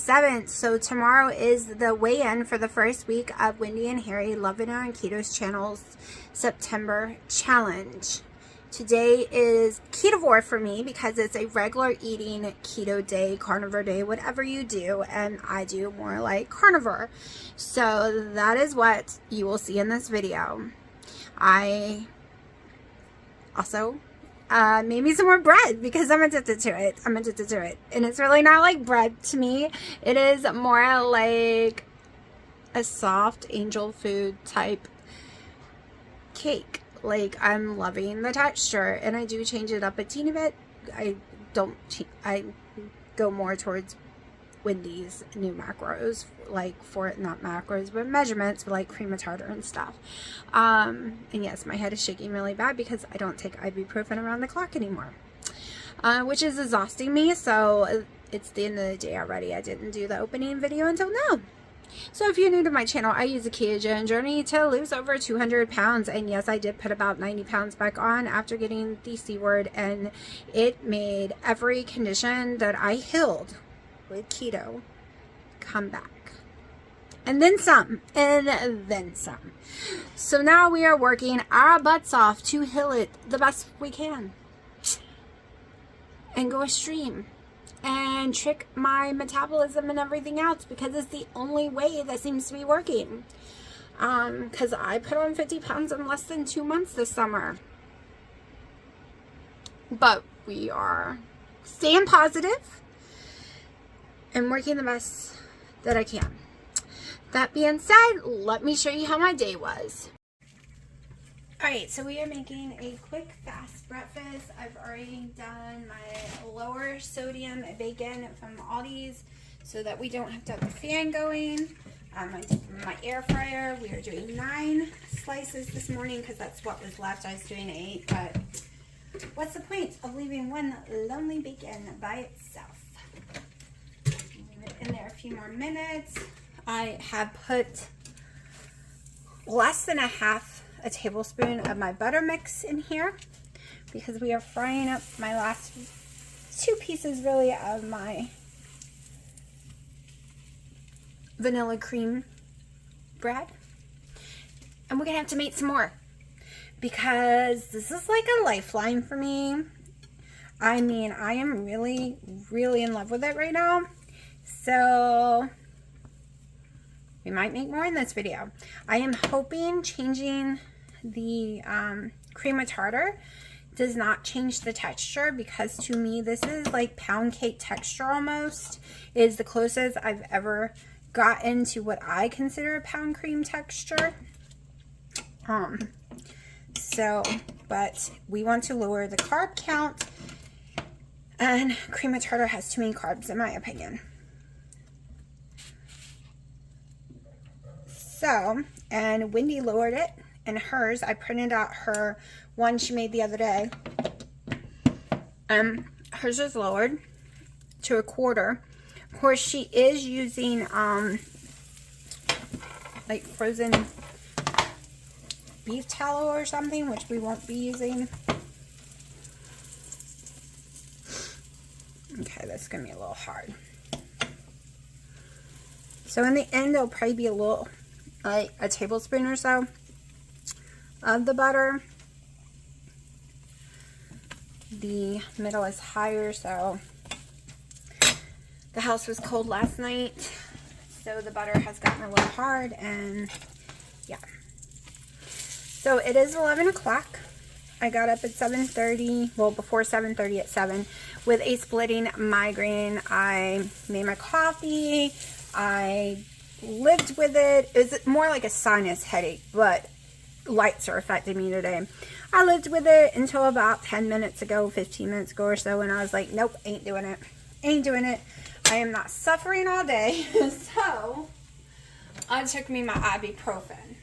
7th. So tomorrow is the weigh-in for the first week of Wendy and Harry Love It on Keto's channel's September challenge. Today is ketovore for me because it's a regular eating keto day, carnivore day, whatever you do, and I do more like carnivore. So that is what you will see in this video. I also made me some more bread because I'm addicted to it. And it's really not like bread to me. It is more like a soft angel food type cake. Like, I'm loving the texture, and I do change it up a teeny bit. I go more towards Wendy's new macros, like for not macros but measurements, for like cream of tartar and stuff. And yes, my head is shaking really bad because I don't take ibuprofen around the clock anymore, which is exhausting me. So it's the end of the day already. I didn't do the opening video until now. So if you're new to my channel, I use a ketogenic journey to lose over 200 pounds. And yes, I did put about 90 pounds back on after getting the C word, and it made every condition that I healed with keto come back. And then some, and then some. So now we are working our butts off to heal it the best we can. And go extreme. And trick my metabolism and everything else, because it's the only way that seems to be working. Because I put on 50 pounds in less than 2 months this summer. But we are staying positive and working the best that I can. That being said, let me show you how my day was. Alright, so we are making a quick, fast breakfast. I've already done my lower sodium bacon from Aldi's so that we don't have to have the fan going. My air fryer, we are doing 9 slices this morning because that's what was left. I was doing 8, but what's the point of leaving one lonely bacon by itself? Leave it in there a few more minutes. I have put less than a tablespoon of my butter mix in here because we are frying up my last 2 pieces really of my vanilla cream bread, and we're gonna have to make some more because this is like a lifeline for me. I mean, I am really in love with it right now, so we might make more in this video. I am hoping changing the cream of tartar does not change the texture, because to me this is like pound cake texture almost. It is the closest I've ever gotten to what I consider a pound cream texture. But we want to lower the carb count, and cream of tartar has too many carbs in my opinion. So, and Wendy lowered it in hers. I printed out her one she made the other day. Hers is lowered to 1/4. Of course, she is using like frozen beef tallow or something, which we won't be using. Okay, that's gonna be a little hard. So in the end, it'll probably be a little, like a tablespoon or so of the butter. The middle is higher, so the house was cold last night, so the butter has gotten a little hard, and yeah. So it is 11 o'clock. I got up at 7:30, well before 7:30 at 7 with a splitting migraine. I made my coffee. I lived with it. It was more like a sinus headache, but lights are affecting me today. I lived with it until about 10 minutes ago, 15 minutes ago or so, and I was like, nope, ain't doing it. Ain't doing it. I am not suffering all day. So I took me my ibuprofen,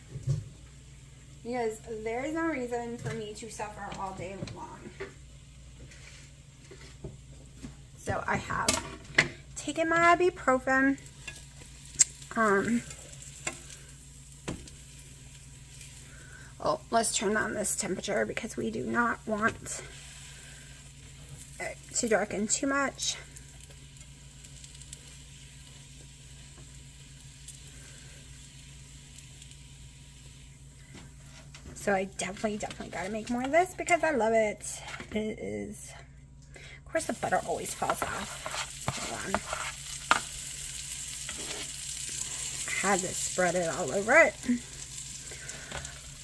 because there is no reason for me to suffer all day long. So I have taken my ibuprofen. Oh, let's turn on this temperature because we do not want it to darken too much. So I definitely got to make more of this because I love it. It is, of course, the butter always falls off. Hold on. I had to spread it all over it.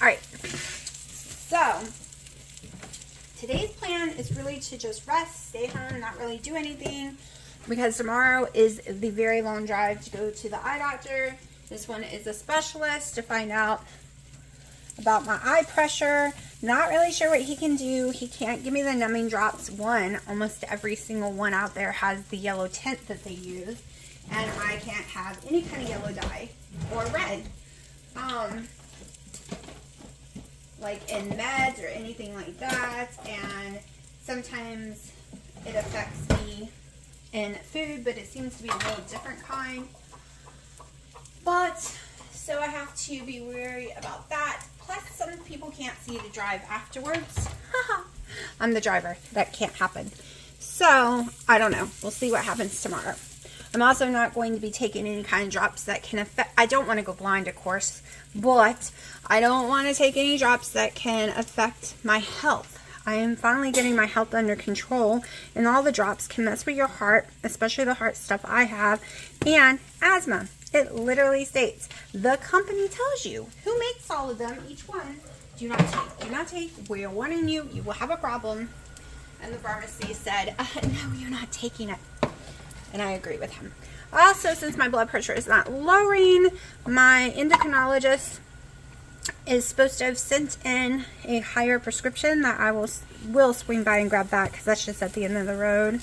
All right. So today's plan is really to just rest, stay home, not really do anything, because tomorrow is the very long drive to go to the eye doctor. This one is a specialist to find out about my eye pressure. Not really sure what he can do. He can't give me the numbing drops. Almost every single one out there has the yellow tint that they use, and I can't have any kind of yellow dye or red. Like in meds or anything like that, and sometimes it affects me in food, but it seems to be a little different kind. But so I have to be wary about that. Plus, some people can't see to drive afterwards. I'm the driver. That can't happen. So I don't know. We'll see what happens tomorrow. I'm also not going to be taking any kind of drops that can affect. I don't want to go blind, of course, but I don't want to take any drops that can affect my health. I am finally getting my health under control, and all the drops can mess with your heart, especially the heart stuff I have, and asthma. It literally states, the company tells you who makes all of them, each one, do not take. Do not take. We're warning you, you will have a problem. And the pharmacy said, no, you're not taking it. And I agree with him. Also, since my blood pressure is not lowering, my endocrinologist is supposed to have sent in a higher prescription that I will swing by and grab that, because that's just at the end of the road.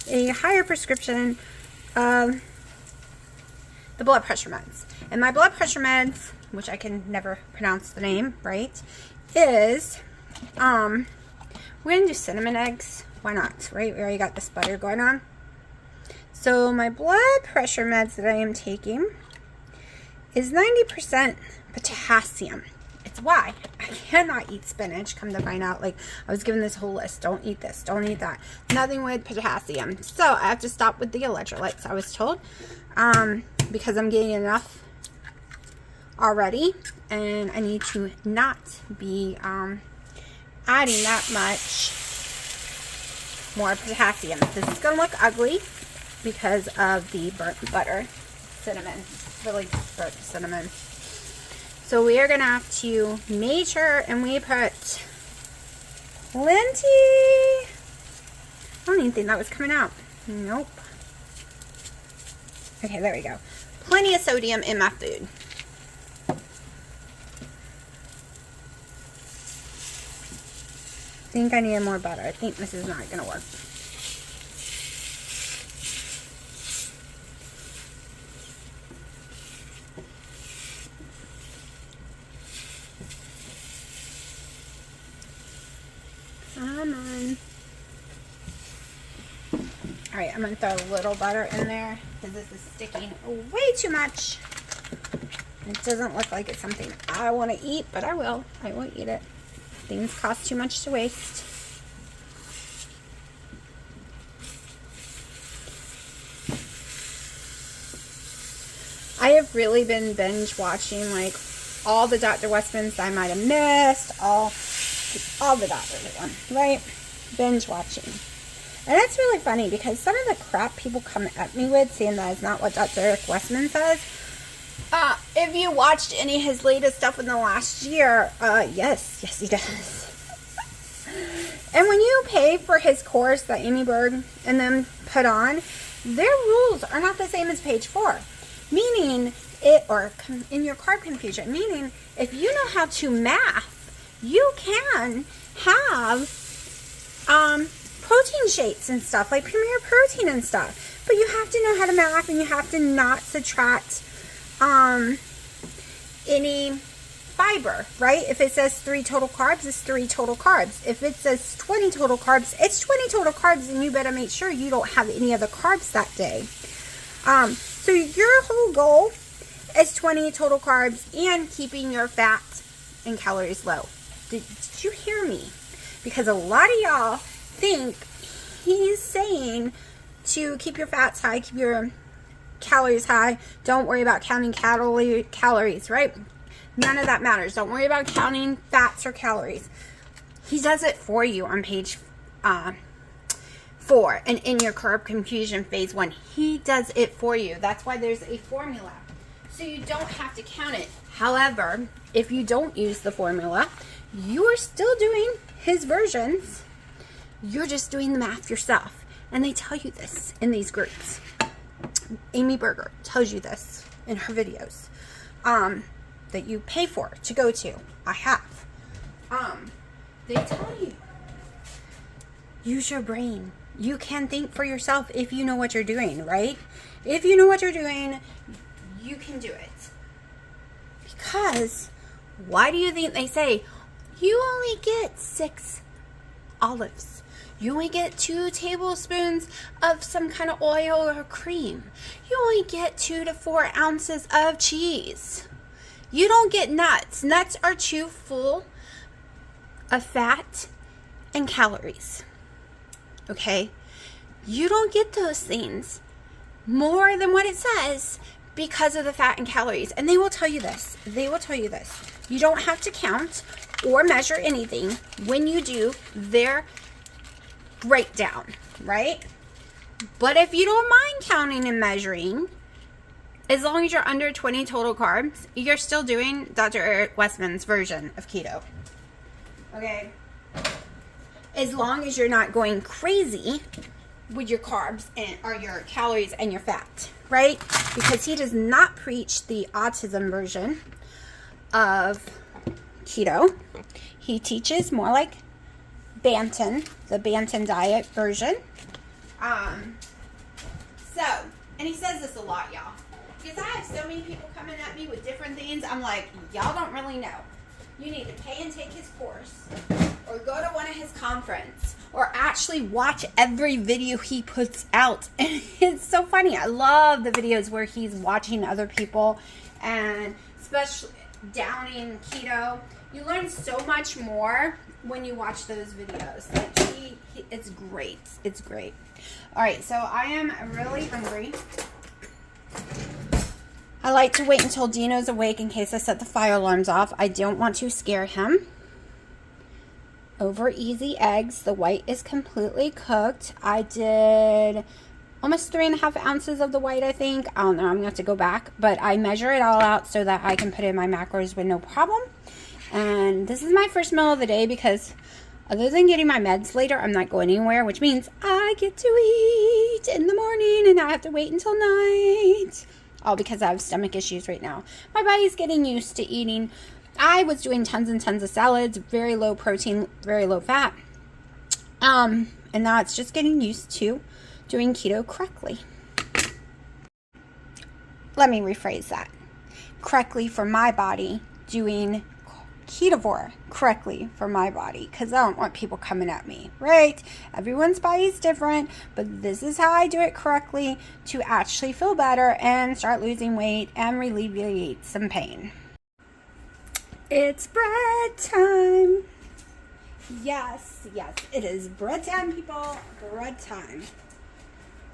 A higher prescription of the blood pressure meds. And my blood pressure meds, which I can never pronounce the name, right, is, we're going to do cinnamon eggs. Why not, right? We already got this butter going on. So my blood pressure meds that I am taking is 90% potassium. It's why I cannot eat spinach, come to find out. Like, I was given this whole list. Don't eat this. Don't eat that. Nothing with potassium. So I have to stop with the electrolytes, I was told, because I'm getting enough already, and I need to not be adding that much more potassium. This is going to look ugly because of the burnt butter. Cinnamon. Really burnt cinnamon. So we are going to have to make sure, and we put plenty. I don't even think that was coming out. Nope. Okay, there we go. Plenty of sodium in my food. I think I need more butter. I think this is not going to work. Come on. Alright, I'm going to throw a little butter in there because this is sticking way too much. It doesn't look like it's something I want to eat, but I will. I will eat it. Things cost too much to waste. I have really been binge watching, like, all the Dr. Westmans I might have missed, all the doctors one, right? Binge watching. And it's really funny because some of the crap people come at me with, saying that is not what Dr. Eric Westman says. If you watched any of his latest stuff in the last year, yes he does. And when you pay for his course that Amy Berg and them put on, their rules are not the same as page 4. Meaning, or in your carb confusion, meaning if you know how to math, you can have protein shakes and stuff, like Premier Protein and stuff. But you have to know how to math, and you have to not subtract any fiber, right? If it says 3 total carbs, it's 3 total carbs. If it says 20 total carbs, it's 20 total carbs, and you better make sure you don't have any other carbs that day. So your whole goal is 20 total carbs and keeping your fat and calories low. Did you hear me? Because a lot of y'all think he's saying to keep your fats high, keep your calories high, don't worry about counting calories, right? None of that matters. Don't worry about counting fats or calories. He does it for you on page 4 and in your carb confusion phase 1. He does it for you. That's why there's a formula. So you don't have to count it. However, if you don't use the formula, you are still doing his versions. You're just doing the math yourself. And they tell you this in these groups. Amy Berger tells you this in her videos that you pay for to go to. I have. They tell you, use your brain. You can think for yourself if you know what you're doing, right? If you know what you're doing, you can do it. Because why do you think they say you only get 6 olives? You only get 2 tablespoons of some kind of oil or cream. You only get 2 to 4 ounces of cheese. You don't get nuts. Nuts are too full of fat and calories. Okay? You don't get those things more than what it says because of the fat and calories. And they will tell you this. They will tell you this. You don't have to count or measure anything when you do their breakdown, right? But if you don't mind counting and measuring, as long as you're under 20 total carbs, you're still doing Dr. Eric Westman's version of keto. Okay? As long as you're not going crazy with your carbs and or your calories and your fat, right? Because he does not preach the autism version of keto. He teaches more like Banton, the Banton diet version. And he says this a lot, y'all. Because I have so many people coming at me with different things. I'm like, y'all don't really know. You need to pay and take his course, or go to one of his conferences, or actually watch every video he puts out. And it's so funny. I love the videos where he's watching other people, and especially downing keto. You learn so much more when you watch those videos. Like it's great. It's great. All right, so I am really hungry. I like to wait until Dino's awake in case I set the fire alarms off. I don't want to scare him. Over easy eggs. The white is completely cooked. I did almost 3.5 ounces of the white, I think. I don't know. I'm going to have to go back. But I measure it all out so that I can put it in my macros with no problem. And this is my first meal of the day because other than getting my meds later, I'm not going anywhere, which means I get to eat in the morning and I have to wait until night. All because I have stomach issues right now. My body's getting used to eating. I was doing tons and tons of salads, very low protein, very low fat. And now it's just getting used to doing keto correctly. Let me rephrase that. Correctly for my body, doing ketovore correctly for my body, because I don't want people coming at me, right? Everyone's body is different, but this is how I do it correctly to actually feel better and start losing weight and alleviate some pain. It's bread time. Yes, it is bread time, people. Bread time.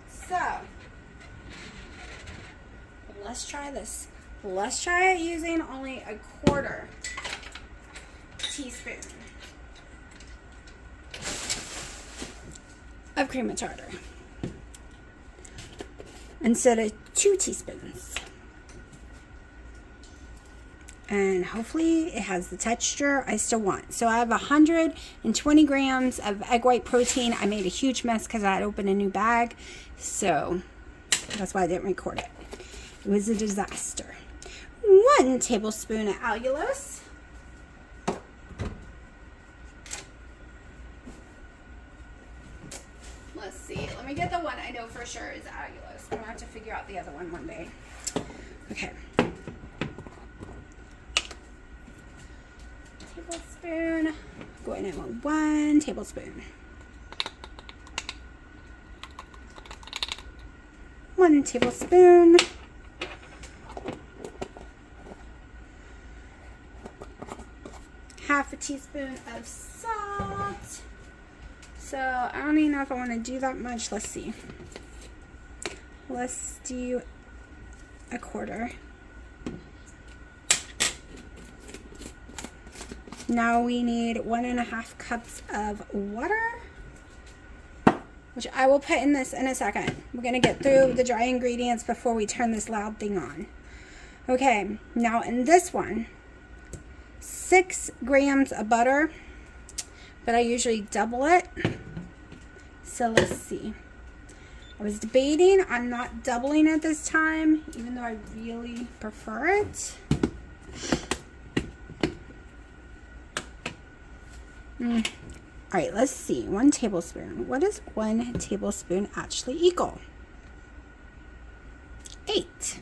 So, let's try this. Let's try it using only 1/4 teaspoon of cream of tartar instead of 2 teaspoons. And hopefully it has the texture I still want. So I have 120 grams of egg white protein. I made a huge mess because I had opened a new bag. So that's why I didn't record it. It was a disaster. 1 tablespoon of allulose. Let's see. Let me get the one I know for sure is allulose. I'm going to have to figure out the other one day. Okay. Tablespoon. Going in with 1 tablespoon. 1 tablespoon. Half a teaspoon of salt. So I don't even know if I want to do that much. Let's see. Let's do 1/4. Now we need 1.5 cups of water, which I will put in this in a second. We're going to get through the dry ingredients before we turn this loud thing on. Okay, now in this one, 6 grams of butter, but I usually double it. So let's see. I was debating on not doubling it this time, even though I really prefer it. All right, let's see. 1 tablespoon. What does 1 tablespoon actually equal? 8.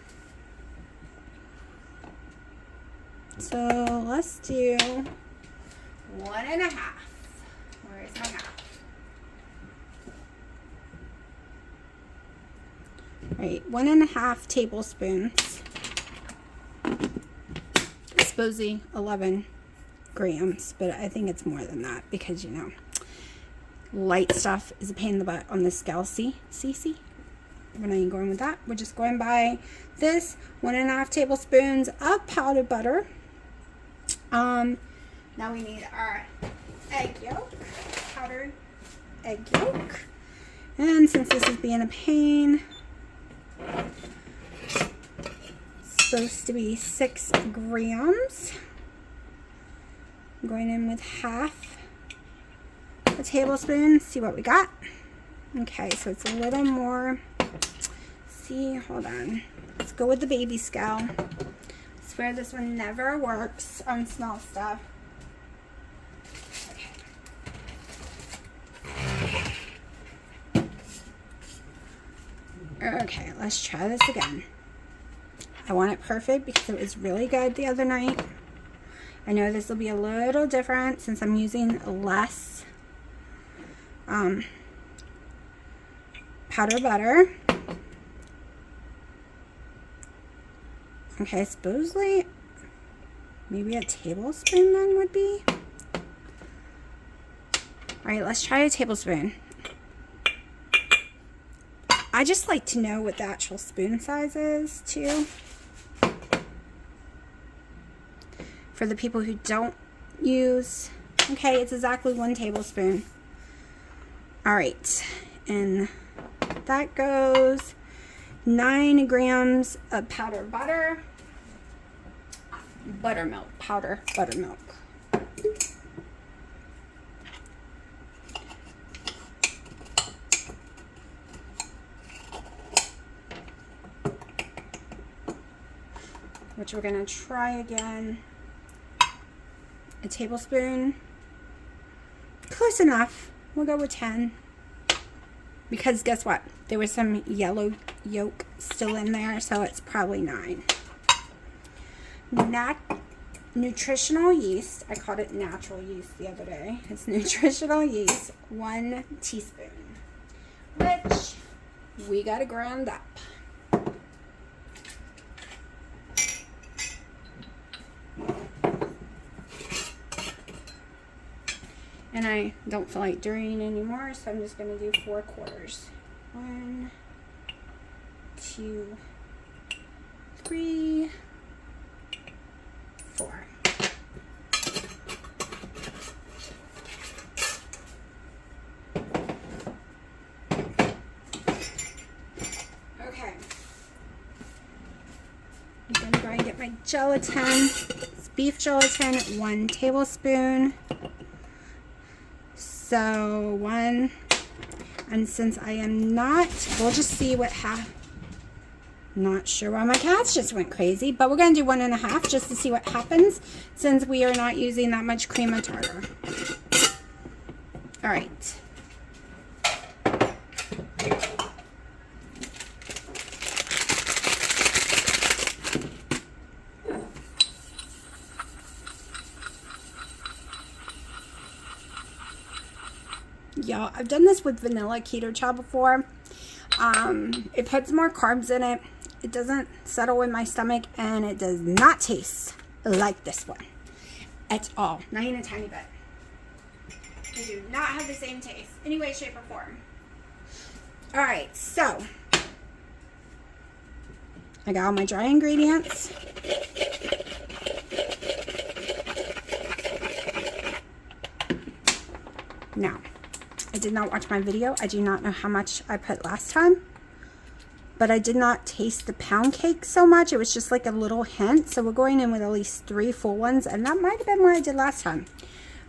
So let's do 1.5. Where is my half? All right, 1.5 tablespoons. Supposedly 11 grams, but I think it's more than that because, you know, light stuff is a pain in the butt on the scale. See? We're not even going with that. We're just going by this 1.5 tablespoons of powdered butter. Now we need our egg yolk, powdered egg yolk. And since this is being a pain, it's supposed to be 6 grams. I'm going in with half a tablespoon. See what we got. Okay, so it's a little more. See, hold on. Let's go with the baby scale. I swear this one never works on small stuff. Okay, let's try this again. I want it perfect because it was really good the other night. I know this will be a little different since I'm using less powdered butter. Okay, supposedly maybe a tablespoon then would be. Alright, let's try a tablespoon. I just like to know what the actual spoon size is too. For the people who don't use, okay, it's exactly 1 tablespoon. Alright, and that goes 9 grams of powdered butter. Buttermilk, powder buttermilk. Which we're going to try again. A tablespoon. Close enough. We'll go with 10. Because guess what? There was some yellow yolk still in there, so it's probably 9. Nutritional yeast. I called it natural yeast the other day. It's nutritional yeast. 1 teaspoon. Which we got to grind up. And I don't feel like doing anymore, so I'm just going to do 4 quarters. 1, 2, 3, 4. Okay. I'm going to go and get my gelatin. It's beef gelatin, 1 tablespoon. So 1, and since I am not, we'll just see what not sure why my cats just went crazy, but we're going to do 1.5 just to see what happens since we are not using that much cream of tartar. All right. Y'all, I've done this with vanilla keto chow before. It puts more carbs in it. It doesn't settle in my stomach, and it does not taste like this one at all. Not even a tiny bit. They do not have the same taste, any way, shape, or form. All right, so I got all my dry ingredients. Now, I did not watch my video. I do not know how much I put last time, but I did not taste the pound cake so much. It was just like a little hint. So we're going in with at least 3 full ones, and that might have been what I did last time.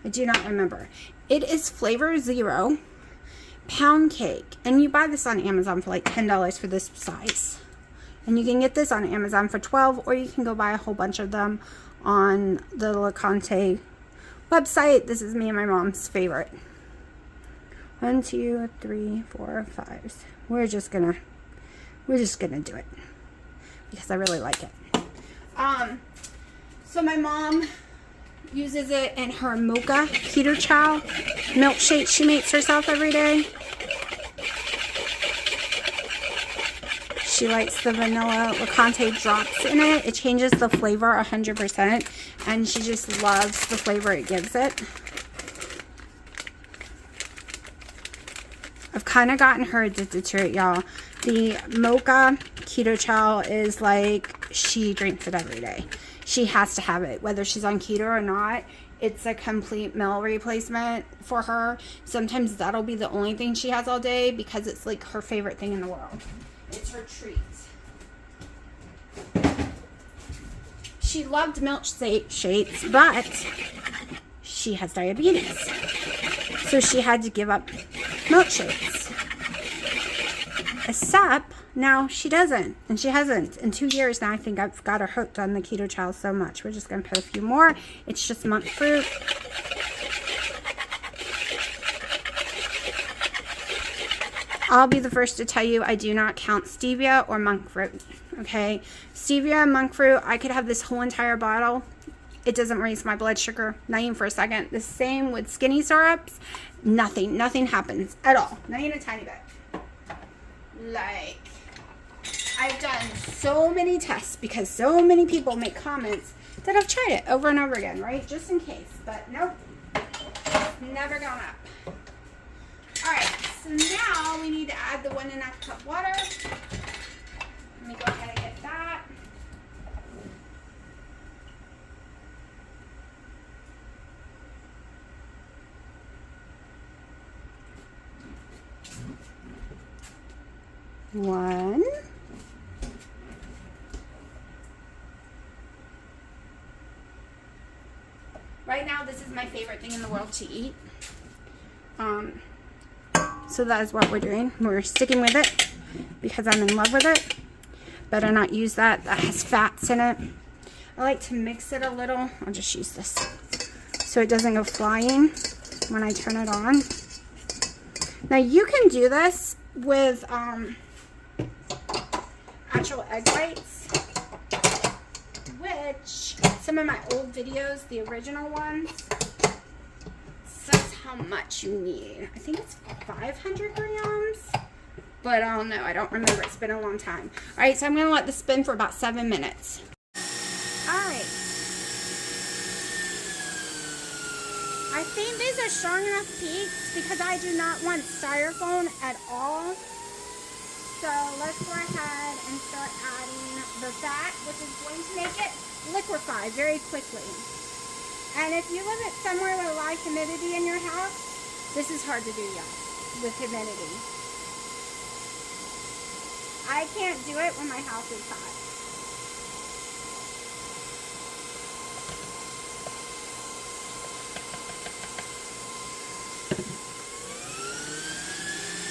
I do not remember. It is flavor 0 pound cake, and you buy this on Amazon for like $10 for this size. And you can get this on Amazon for $12, or you can go buy a whole bunch of them on the LeConte website. This is me and my mom's favorite. 1, 2, 3, 4, 5. We're just gonna do it because I really like it. So my mom uses it in her mocha keto chow milkshake she makes herself every day. She likes the vanilla LeConte drops in it. It changes the flavor 100%, and she just loves the flavor it gives it. I've kind of gotten her addicted to it, y'all. The mocha keto chow is like she drinks it every day. She has to have it, whether she's on keto or not. It's a complete meal replacement for her. Sometimes that'll be the only thing she has all day because it's like her favorite thing in the world. It's her treat. She loved milkshakes, but she has diabetes. So she had to give up milkshakes. Except now she doesn't, and she hasn't. In 2 years now, I think I've got her hooked on the keto chow so much. We're just going to put a few more. It's just monk fruit. I'll be the first to tell you I do not count stevia or monk fruit, okay? Stevia and monk fruit, I could have this whole entire bottle. It doesn't raise my blood sugar, not even for a second. The same with skinny syrups. Nothing happens at all. Not even a tiny bit. Like, I've done so many tests because so many people make comments that I've tried it over and over again, right? Just in case, but nope. Never gone up. All right, so now we need to add the 1.5 cup water. Let me go ahead and get that. One. Right now, this is my favorite thing in the world to eat. So that is what we're doing. We're sticking with it because I'm in love with it. Better not use that. That has fats in it. I like to mix it a little. I'll just use this so it doesn't go flying when I turn it on. Now you can do this with actual egg whites, which some of my old videos, the original ones, says how much you need. I think it's 500 grams, but I don't know. I don't remember. It's been a long time. All right, so I'm going to let this spin for about 7 minutes. All right. I think these are strong enough peaks because I do not want styrofoam at all. So let's go ahead and start adding the fat, which is going to make it liquefy very quickly. And if you live at somewhere with a lot of humidity in your house, this is hard to do, y'all, with humidity. I can't do it when my house is hot.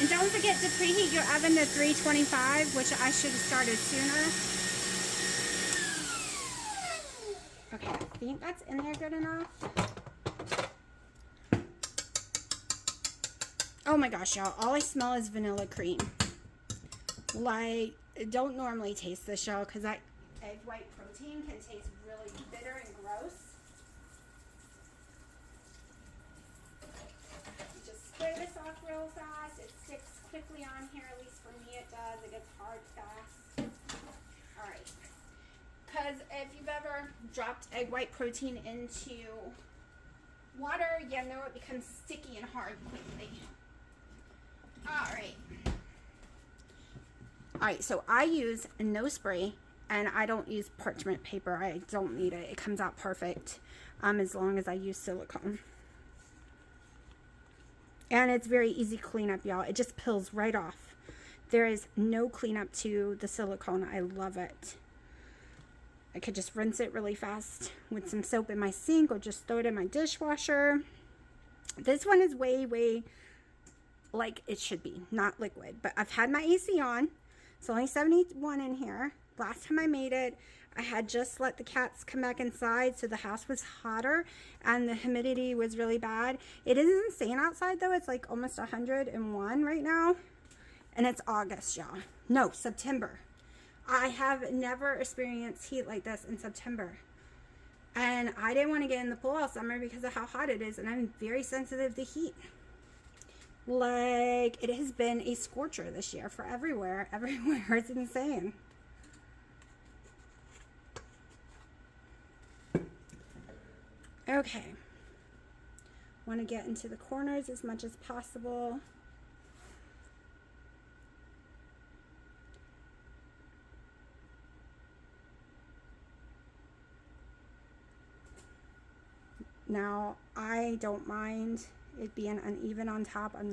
And don't forget to preheat your oven to 325, which I should have started sooner. Okay, I think that's in there good enough. Oh my gosh, y'all. All I smell is vanilla cream. Like, I don't normally taste this, y'all, because that egg white protein can taste really bitter and gross. You just spray this off real fast. It sticks quickly on here, at least for me it does. It gets hard fast. Alright. Because if you've ever dropped egg white protein into water, you know it becomes sticky and hard quickly. Alright. Alright, so I use no spray, and I don't use parchment paper. I don't need it. It comes out perfect as long as I use silicone. And it's very easy cleanup, y'all. It just peels right off. There is no cleanup to the silicone. I love it. I could just rinse it really fast with some soap in my sink or just throw it in my dishwasher. This one is way like it should be, not liquid. But I've had my AC on. It's only 71 in here. Last time I made it, I had just let the cats come back inside, so the house was hotter and the humidity was really bad. It is insane outside though. It's like almost 101 right now. And it's August, y'all. No, September. I have never experienced heat like this in September. And I didn't want to get in the pool all summer because of how hot it is. And I'm very sensitive to heat. Like, it has been a scorcher this year for everywhere. Everywhere. It's insane. Okay. Want to get into the corners as much as possible. Now, I don't mind it being uneven on top. I'm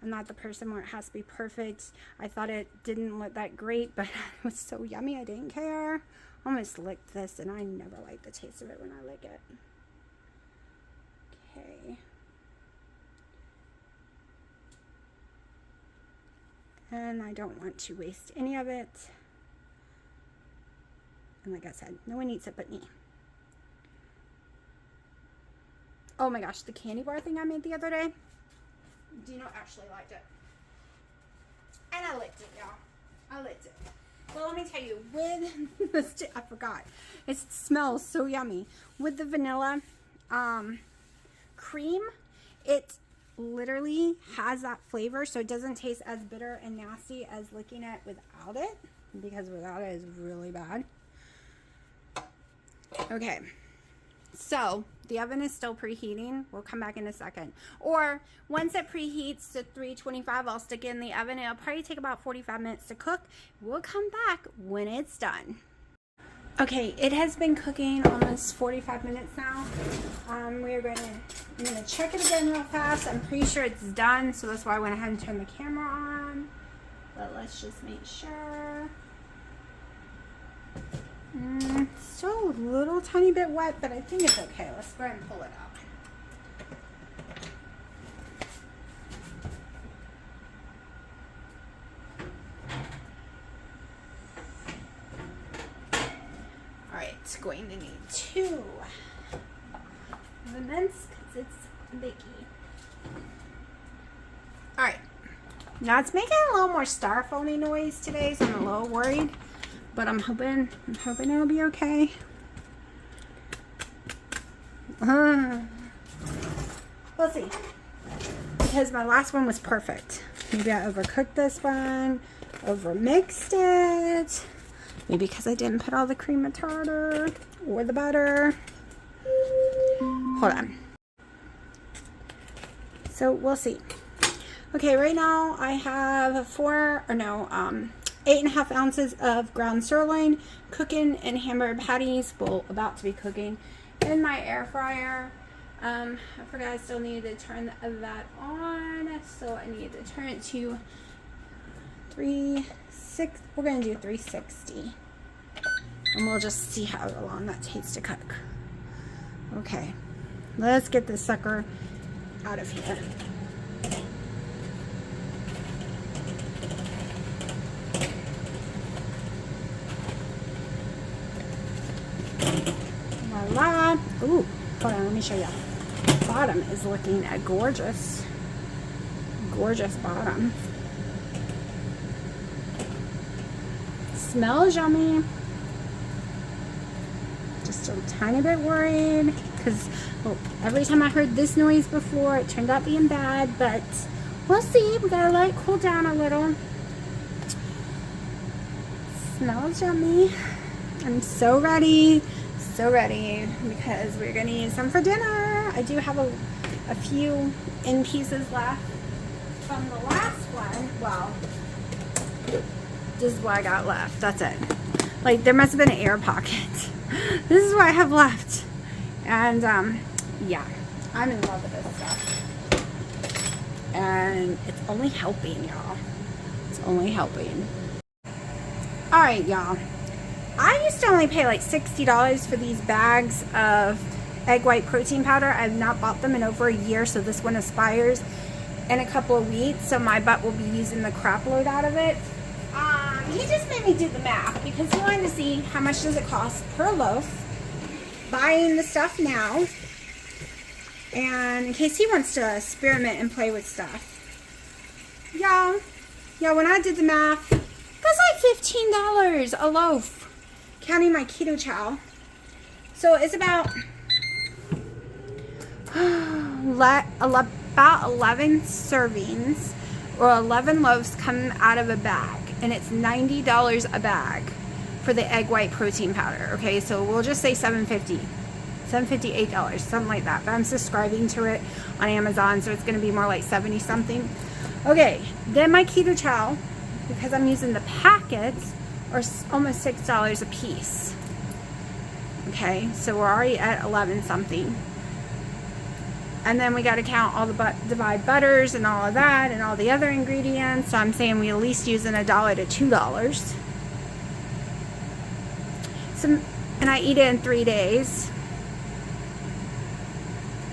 not the person where it has to be perfect. I thought it didn't look that great, but it was so yummy I didn't care. I almost licked this, and I never like the taste of it when I lick it. Okay. And I don't want to waste any of it. And like I said, no one eats it but me. Oh my gosh, the candy bar thing I made the other day, Dino actually liked it. And I licked it, y'all. I licked it. Well, let me tell you, with this, I forgot. It smells so yummy. With the vanilla cream, it literally has that flavor, so it doesn't taste as bitter and nasty as licking it without it, because without it is really bad. Okay. So, the oven is still preheating. We'll come back in a second. Or, once it preheats to 325, I'll stick it in the oven. It'll probably take about 45 minutes to cook. We'll come back when it's done. Okay, it has been cooking almost 45 minutes now. I'm going to check it again real fast. I'm pretty sure it's done, so that's why I went ahead and turned the camera on. But let's just make sure. Still a little tiny bit wet, but I think it's okay. Let's go ahead and pull it out. Alright, it's going to need 2 minutes because it's bakey. Alright, now it's making a little more styrofoamy noise today, so I'm a little worried. But I'm hoping it'll be okay. We'll see. Because my last one was perfect. Maybe I overcooked this one, overmixed it. Maybe because I didn't put all the cream of tartar or the butter. Hold on. So we'll see. Okay, right now I have 8.5 ounces of ground sirloin cooking in hamburger patties. Well, about to be cooking in my air fryer. I forgot I still needed to turn that on, so I need to turn it to 360. We're gonna do 360, and we'll just see how long that takes to cook. Okay, let's get this sucker out of here. Voila. Ooh, hold on, let me show you. Bottom is looking a gorgeous bottom. Smells yummy. Just a tiny bit worried because every time I heard this noise before, it turned out being bad, but we'll see. We gotta let it cool down a little. Smells yummy. I'm so ready. So ready because we're gonna eat some for dinner. I do have a few in pieces left from the last one. Well, this is what I got left. That's it. Like, there must have been an air pocket. This is what I have left. And yeah, I'm in love with this stuff. and it's only helping, y'all. It's only helping. All right, y'all. I used to only pay like $60 for these bags of egg white protein powder. I've not bought them in over a year, so this one expires in a couple of weeks, so my butt will be using the crap load out of it. He just made me do the math because he wanted to see how much does it cost per loaf buying the stuff now, and in case he wants to experiment and play with stuff. Y'all, when I did the math, that's like $15 a loaf, counting my keto chow. So it's about 11 servings or 11 loaves coming out of a bag, and it's $90 a bag for the egg white protein powder. Okay, so we'll just say $7.50, $8, something like that, but I'm subscribing to it on Amazon, so it's going to be more like 70 something. Okay, then my keto chow, because I'm using the packets, are almost $6 a piece. Okay, so we're already at 11 something. And then we got to count all the divide butters and all of that and all the other ingredients. So I'm saying we at least using $1 to $2. So, and I eat it in 3 days.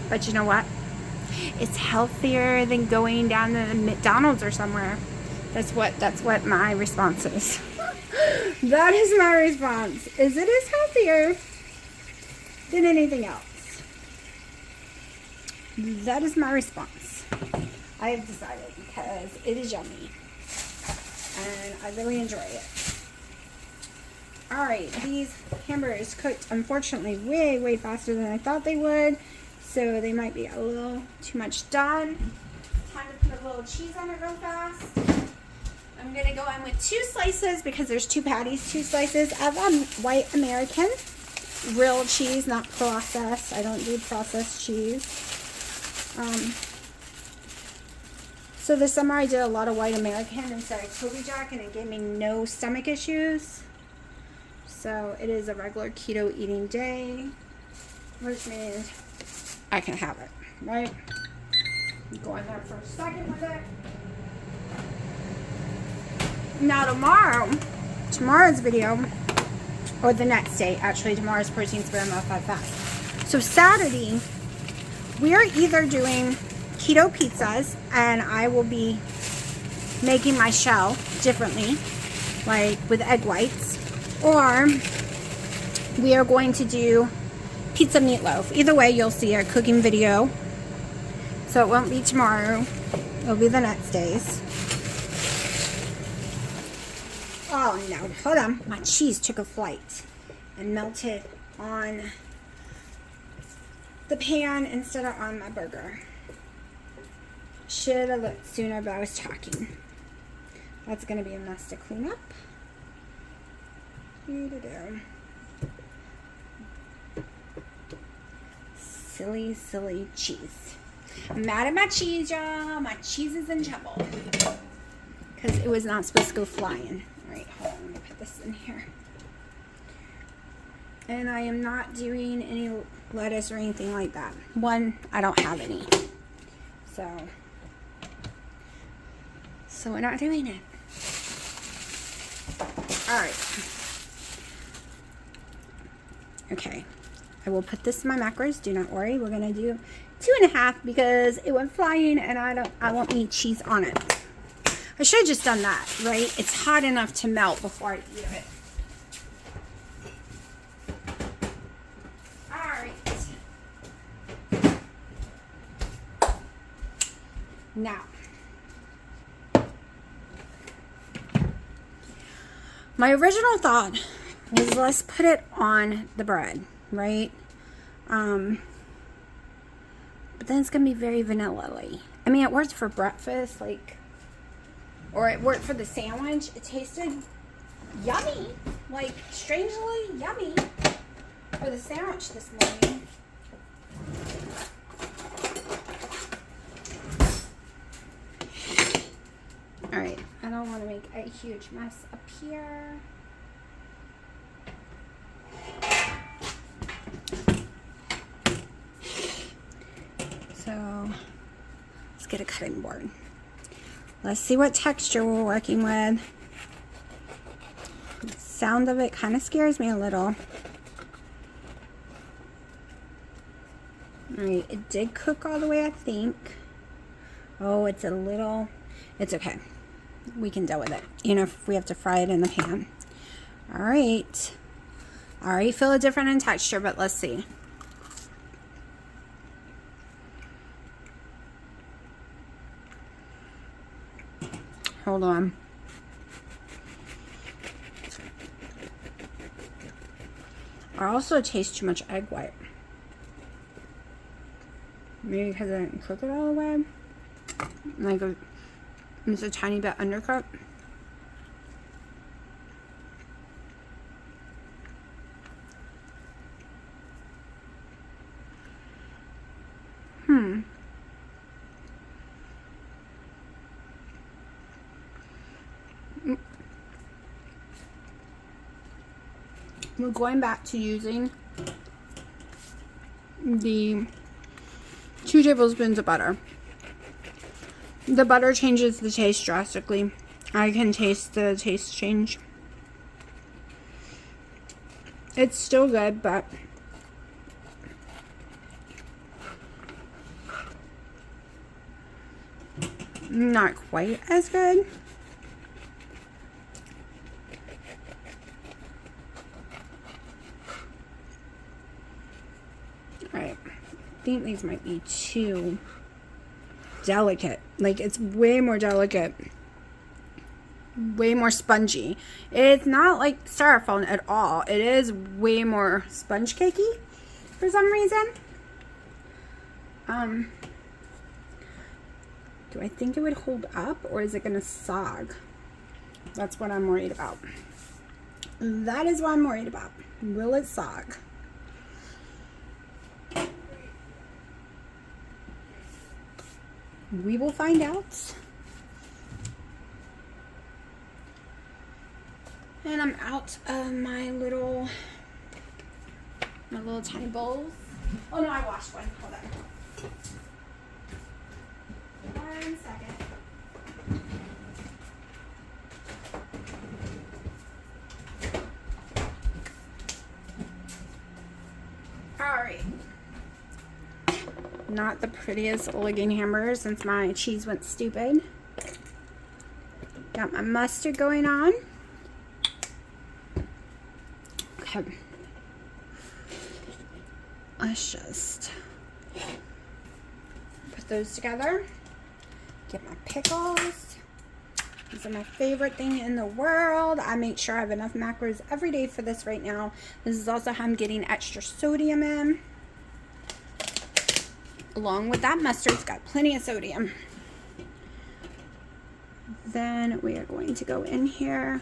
But you know what? It's healthier than going down to McDonald's or somewhere. That's what my response is. That is my response. Is it is healthier than anything else. That is my response. I have decided because it is yummy and I really enjoy it. Alright, these hamburgers cooked unfortunately way faster than I thought they would, so they might be a little too much done. Time to put a little cheese on it real fast. I'm going to go in with 2 slices because there's 2 patties, 2 slices of white American real cheese, not processed. I don't do processed cheese. So this summer I did a lot of white American instead of Kobe Jack, and it gave me no stomach issues. So it is a regular keto eating day, which means I can have it, right? Go in there for a second with it. Now tomorrow's video, or the next day, actually tomorrow's protein experiment 5 So Saturday, we are either doing keto pizzas, and I will be making my shell differently, like with egg whites, or we are going to do pizza meatloaf. Either way, you'll see a cooking video, so it won't be tomorrow, it'll be the next days. Oh no, hold on, my cheese took a flight and melted on the pan instead of on my burger. Should have looked sooner, but I was talking. That's going to be a mess to clean up. Silly cheese. I'm mad at my cheese, y'all. My cheese is in trouble. Because it was not supposed to go flying. Alright, hold on. Let me put this in here. And I am not doing any lettuce or anything like that. One, I don't have any. So we're not doing it. Alright. Okay. I will put this in my macros. Do not worry. We're going to do 2.5 because it went flying and I won't need cheese on it. I should have just done that, right? It's hot enough to melt before I eat it. Now, my original thought was let's put it on the bread, right? But then it's going to be very vanilla-y. I mean, it worked for breakfast, or it worked for the sandwich. It tasted yummy, strangely yummy for the sandwich this morning. Alright, I don't want to make a huge mess up here. So, let's get a cutting board. Let's see what texture we're working with. The sound of it kind of scares me a little. Alright, it did cook all the way, I think. Oh, it's a little... It's okay. We can deal with it. You know, if we have to fry it in the pan. Alright. I already feel it different in texture, but let's see. Hold on. I also taste too much egg white. Maybe because I didn't cook it all the way. Like it's a tiny bit undercooked. We're going back to using the 2 tablespoons of butter. The butter changes the taste drastically. I can taste the taste change. It's still good, but not quite as good. Alright, I think these might be too delicate. Like, it's way more delicate. Way more spongy. It's not like styrofoam at all. It is way more sponge cakey for some reason. Do I think it would hold up, or is it going to sog? That's what I'm worried about. That is what I'm worried about. Will it sog? We will find out. And I'm out of my little tiny bowls. Oh no, I washed one. Hold on. 1 second. Alright. Not the prettiest looking hamburger since my cheese went stupid. Got my mustard going on. Okay. Let's just put those together. Get my pickles. These are my favorite thing in the world. I make sure I have enough macros every day for this right now. This is also how I'm getting extra sodium in. Along with that mustard, it's got plenty of sodium. Then we are going to go in here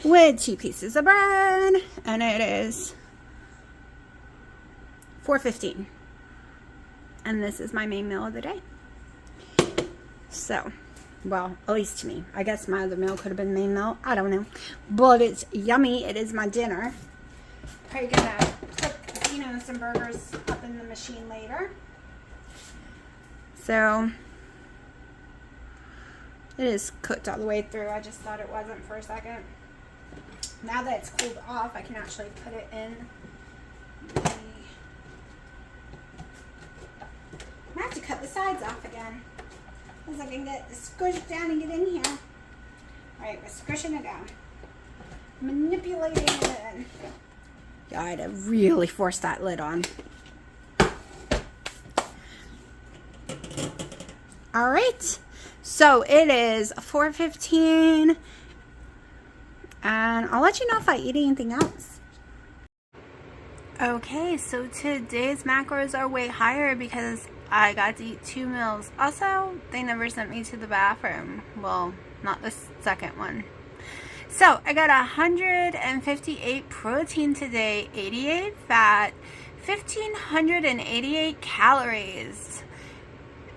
with 2 pieces of bread, and it is 4:15, and this is my main meal of the day. So, well, at least to me. I guess my other meal could have been main meal. I don't know, but it's yummy. It is my dinner. Probably gonna cook, you know, some burgers up in the machine later. So it is cooked all the way through. I just thought it wasn't for a second. Now that it's cooled off, I can actually put it in the... I have to cut the sides off again, because I can get squish it down and get in here. Alright, we're squishing it down. Manipulating it in. Yeah, I had to really force that lid on. Alright, so it is 4:15, and I'll let you know if I eat anything else. Okay, so today's macros are way higher because I got to eat 2 meals. Also, they never sent me to the bathroom. Well, not the second one. So, I got 158 protein today, 88 fat, 1,588 calories.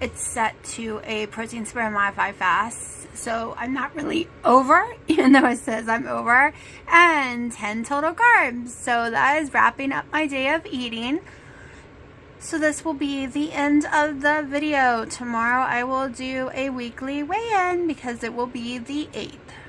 It's set to a protein spare modified fast, so I'm not really over, even though it says I'm over, and 10 total carbs. So that is wrapping up my day of eating. So this will be the end of the video. Tomorrow I will do a weekly weigh-in because it will be the 8th.